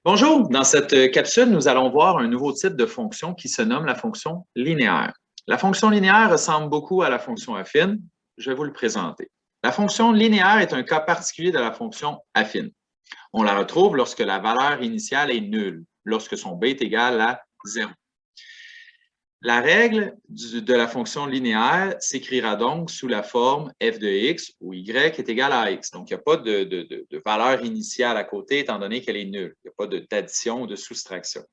Bonjour, dans cette capsule, nous allons voir un nouveau type de fonction qui se nomme la fonction linéaire. La fonction linéaire ressemble beaucoup à la fonction affine. Je vais vous le présenter. La fonction linéaire est un cas particulier de la fonction affine. On la retrouve lorsque la valeur initiale est nulle, lorsque son b est égal à 0. La règle de la fonction linéaire s'écrira donc sous la forme f de x où y est égal à x. Donc, il n'y a pas de valeur initiale à côté étant donné qu'elle est nulle. Il n'y a pas d'addition ou de soustraction.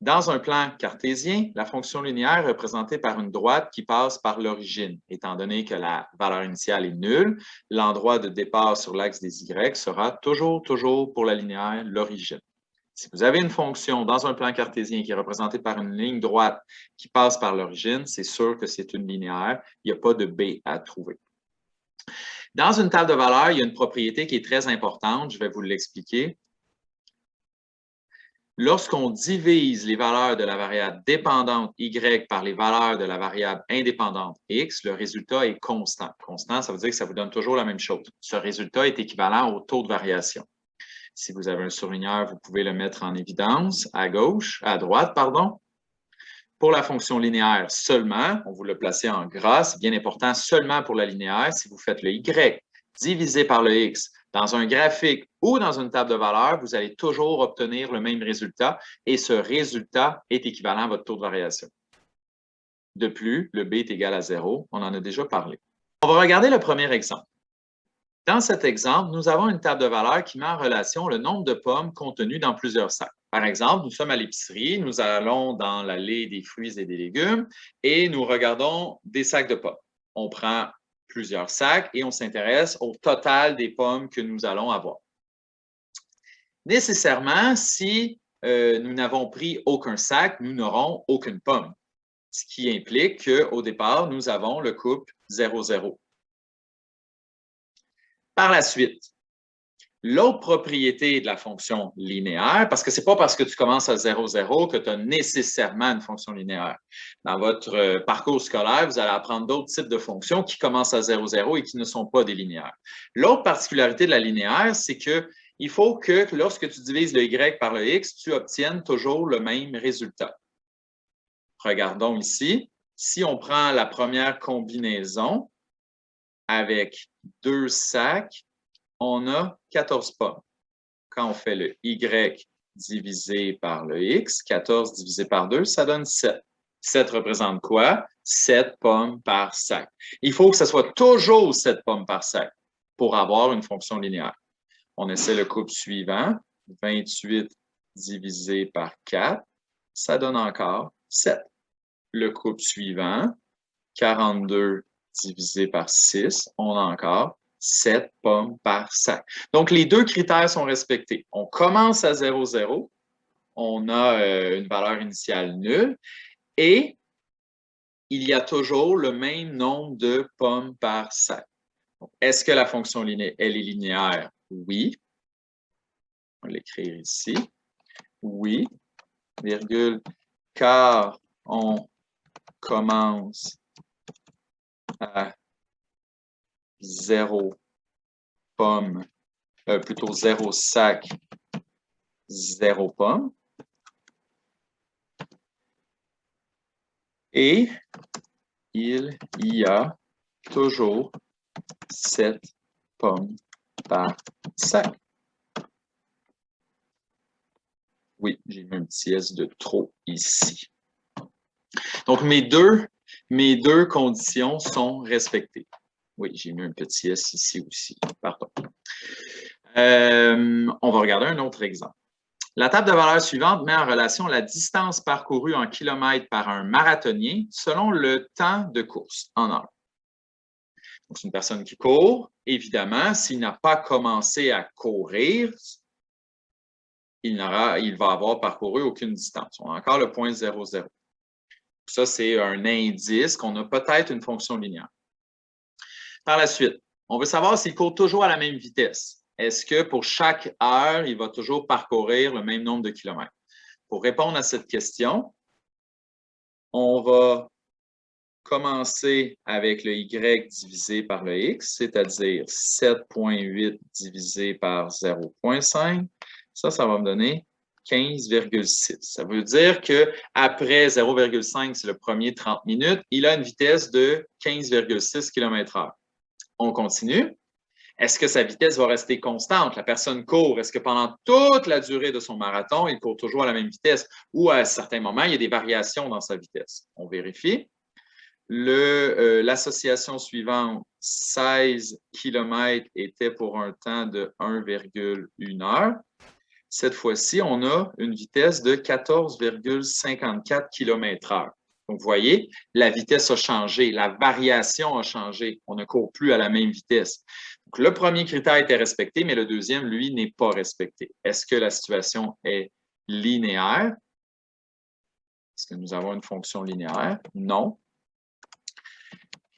Dans un plan cartésien, la fonction linéaire est représentée par une droite qui passe par l'origine. Étant donné que la valeur initiale est nulle, l'endroit de départ sur l'axe des y sera toujours pour la linéaire l'origine. Si vous avez une fonction dans un plan cartésien qui est représentée par une ligne droite qui passe par l'origine, c'est sûr que c'est une linéaire. Il n'y a pas de b à trouver. Dans une table de valeurs, il y a une propriété qui est très importante. Je vais vous l'expliquer. Lorsqu'on divise les valeurs de la variable dépendante y par les valeurs de la variable indépendante x, le résultat est constant. Constant, ça veut dire que ça vous donne toujours la même chose. Ce résultat est équivalent au taux de variation. Si vous avez un surligneur, vous pouvez le mettre en évidence à droite, pardon. Pour la fonction linéaire seulement, on vous l'a placé en gras, c'est bien important seulement pour la linéaire. Si vous faites le y divisé par le x dans un graphique ou dans une table de valeurs, vous allez toujours obtenir le même résultat et ce résultat est équivalent à votre taux de variation. De plus, le b est égal à 0, on en a déjà parlé. On va regarder le premier exemple. Dans cet exemple, nous avons une table de valeurs qui met en relation le nombre de pommes contenues dans plusieurs sacs. Par exemple, nous sommes à l'épicerie, nous allons dans l'allée des fruits et des légumes et nous regardons des sacs de pommes. On prend plusieurs sacs et on s'intéresse au total des pommes que nous allons avoir. Nécessairement, si nous n'avons pris aucun sac, nous n'aurons aucune pomme, ce qui implique qu'au départ, nous avons le couple 0,0. Par la suite, l'autre propriété de la fonction linéaire, parce que ce n'est pas parce que tu commences à 0,0 que tu as nécessairement une fonction linéaire. Dans votre parcours scolaire, vous allez apprendre d'autres types de fonctions qui commencent à 0,0 et qui ne sont pas des linéaires. L'autre particularité de la linéaire, c'est qu'il faut que lorsque tu divises le y par le x, tu obtiennes toujours le même résultat. Regardons ici. Si on prend la première combinaison, avec 2 sacs, on a 14 pommes. Quand on fait le y divisé par le x, 14 divisé par 2, ça donne 7. 7 représente quoi? 7 pommes par sac. Il faut que ce soit toujours 7 pommes par sac pour avoir une fonction linéaire. On essaie le couple suivant. 28 divisé par 4, ça donne encore 7. Le couple suivant, 42 divisé par 6, on a encore 7 pommes par sac. Donc, les deux critères sont respectés. On commence à 0,0, on a une valeur initiale nulle et il y a toujours le même nombre de pommes par sac. Est-ce que la fonction linéaire, elle est linéaire? Oui. On va l'écrire ici. Oui, virgule, car on commence à 0 pommes, plutôt 0 sac, 0 pommes. Et il y a toujours 7 pommes par sac. Oui, j'ai mis un petit S de trop ici. Donc, mes deux conditions sont respectées. Oui, j'ai mis un petit S ici aussi. Pardon. On va regarder un autre exemple. La table de valeurs suivante met en relation la distance parcourue en kilomètres par un marathonien selon le temps de course en heure. Donc, c'est une personne qui court. Évidemment, s'il n'a pas commencé à courir, il va avoir parcouru aucune distance. On a encore le point 0,0. Ça, c'est un indice qu'on a peut-être une fonction linéaire. Par la suite, on veut savoir s'il court toujours à la même vitesse. Est-ce que pour chaque heure, il va toujours parcourir le même nombre de kilomètres? Pour répondre à cette question, on va commencer avec le y divisé par le x, c'est-à-dire 7,8 divisé par 0,5. Ça va me donner 15,6. Ça veut dire qu'après 0,5, c'est le premier 30 minutes, il a une vitesse de 15,6 km/h. On continue. Est-ce que sa vitesse va rester constante? La personne court. Est-ce que pendant toute la durée de son marathon, il court toujours à la même vitesse ou à certains moments, il y a des variations dans sa vitesse? On vérifie. L'association suivante, 16 km, était pour un temps de 1,1 heure. Cette fois-ci, on a une vitesse de 14,54 km/h. Donc, vous voyez, la vitesse a changé, la variation a changé. On ne court plus à la même vitesse. Donc, le premier critère était respecté, mais le deuxième, lui, n'est pas respecté. Est-ce que la situation est linéaire? Est-ce que nous avons une fonction linéaire? Non.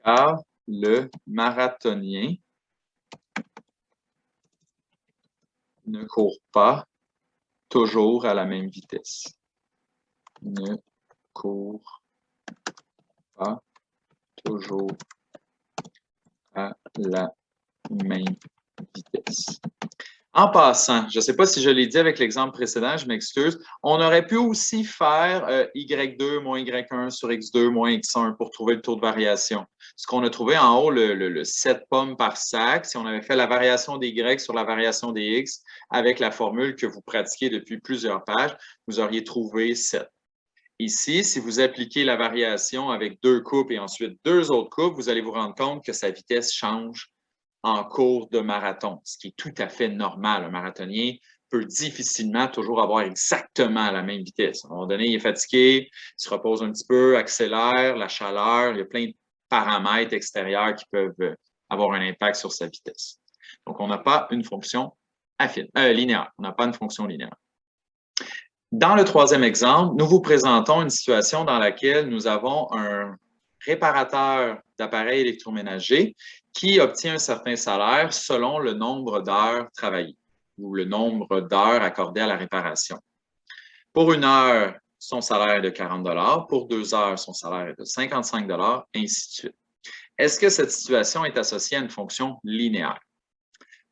Car le marathonien ne court pas toujours à la même vitesse. Ne court pas toujours à la même vitesse. En passant, je ne sais pas si je l'ai dit avec l'exemple précédent, je m'excuse, on aurait pu aussi faire Y2 moins Y1 sur X2 moins X1 pour trouver le taux de variation. Ce qu'on a trouvé en haut, le 7 pommes par sac, si on avait fait la variation des Y sur la variation des X avec la formule que vous pratiquez depuis plusieurs pages, vous auriez trouvé 7. Ici, si vous appliquez la variation avec 2 coupes et ensuite 2 autres coupes, vous allez vous rendre compte que sa vitesse change en cours de marathon, ce qui est tout à fait normal. Un marathonien peut difficilement toujours avoir exactement la même vitesse. À un moment donné, il est fatigué, il se repose un petit peu, accélère, la chaleur, il y a plein de paramètres extérieurs qui peuvent avoir un impact sur sa vitesse. Donc, on n'a pas une fonction linéaire. On n'a pas une fonction linéaire. Dans le troisième exemple, nous vous présentons une situation dans laquelle nous avons un réparateur d'appareils électroménagers qui obtient un certain salaire selon le nombre d'heures travaillées ou le nombre d'heures accordées à la réparation. Pour 1 heure, son salaire est de 40 $. Pour 2 heures, son salaire est de 55 $, ainsi de suite. Est-ce que cette situation est associée à une fonction linéaire?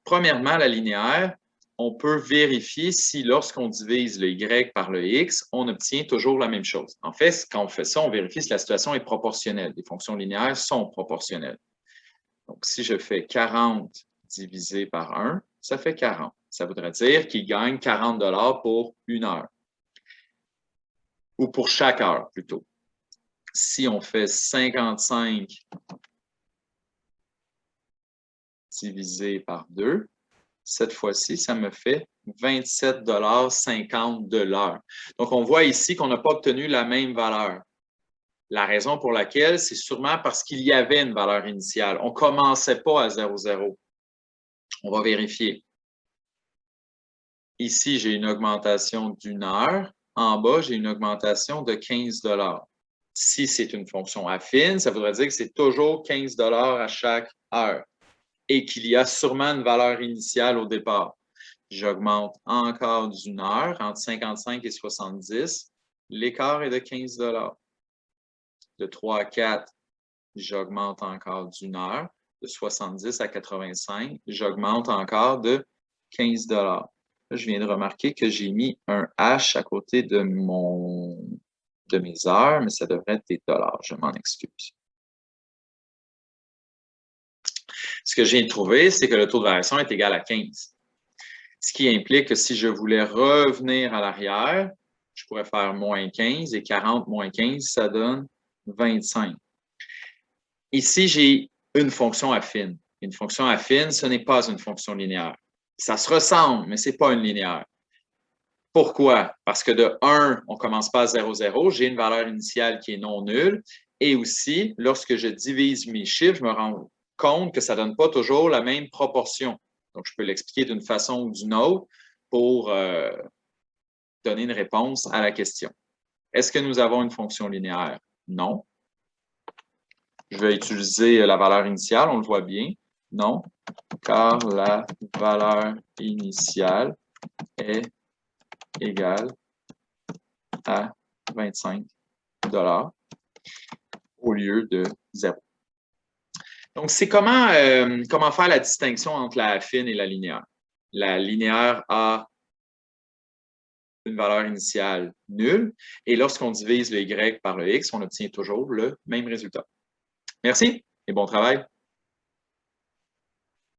Premièrement, la linéaire, on peut vérifier si lorsqu'on divise le Y par le X, on obtient toujours la même chose. En fait, quand on fait ça, on vérifie si la situation est proportionnelle. Les fonctions linéaires sont proportionnelles. Donc, si je fais 40 divisé par 1, ça fait 40. Ça voudrait dire qu'il gagne 40 $ pour 1 heure. Ou pour chaque heure, plutôt. Si on fait 55 divisé par 2, cette fois-ci, ça me fait 27,50 $ de l'heure. Donc, on voit ici qu'on n'a pas obtenu la même valeur. La raison pour laquelle, c'est sûrement parce qu'il y avait une valeur initiale. On ne commençait pas à 0,0. On va vérifier. Ici, j'ai une augmentation d'1 heure. En bas, j'ai une augmentation de 15 $. Si c'est une fonction affine, ça voudrait dire que c'est toujours 15 $ à chaque heure et qu'il y a sûrement une valeur initiale au départ. J'augmente encore d'1 heure, entre 55 et 70. L'écart est de 15 $. De 3 à 4, j'augmente encore d'1 heure. De 70 à 85, j'augmente encore de 15 $. Là, je viens de remarquer que j'ai mis un H à côté de mes heures, mais ça devrait être des dollars. Je m'en excuse. Ce que je viens de trouver, c'est que le taux de variation est égal à 15. Ce qui implique que si je voulais revenir à l'arrière, je pourrais faire moins 15 et 40 moins 15, ça donne 25. Ici, j'ai une fonction affine. Une fonction affine, ce n'est pas une fonction linéaire. Ça se ressemble, mais ce n'est pas une linéaire. Pourquoi? Parce que de 1, on ne commence pas à 0, 0. J'ai une valeur initiale qui est non nulle. Et aussi, lorsque je divise mes chiffres, je me rends compte que ça ne donne pas toujours la même proportion. Donc, je peux l'expliquer d'une façon ou d'une autre pour donner une réponse à la question. Est-ce que nous avons une fonction linéaire? Non. Je vais utiliser la valeur initiale, on le voit bien. Non, car la valeur initiale est égale à 25 $ au lieu de 0. Donc, c'est comment faire la distinction entre la affine et la linéaire. La linéaire a une valeur initiale nulle. Et lorsqu'on divise le y par le x, on obtient toujours le même résultat. Merci et bon travail.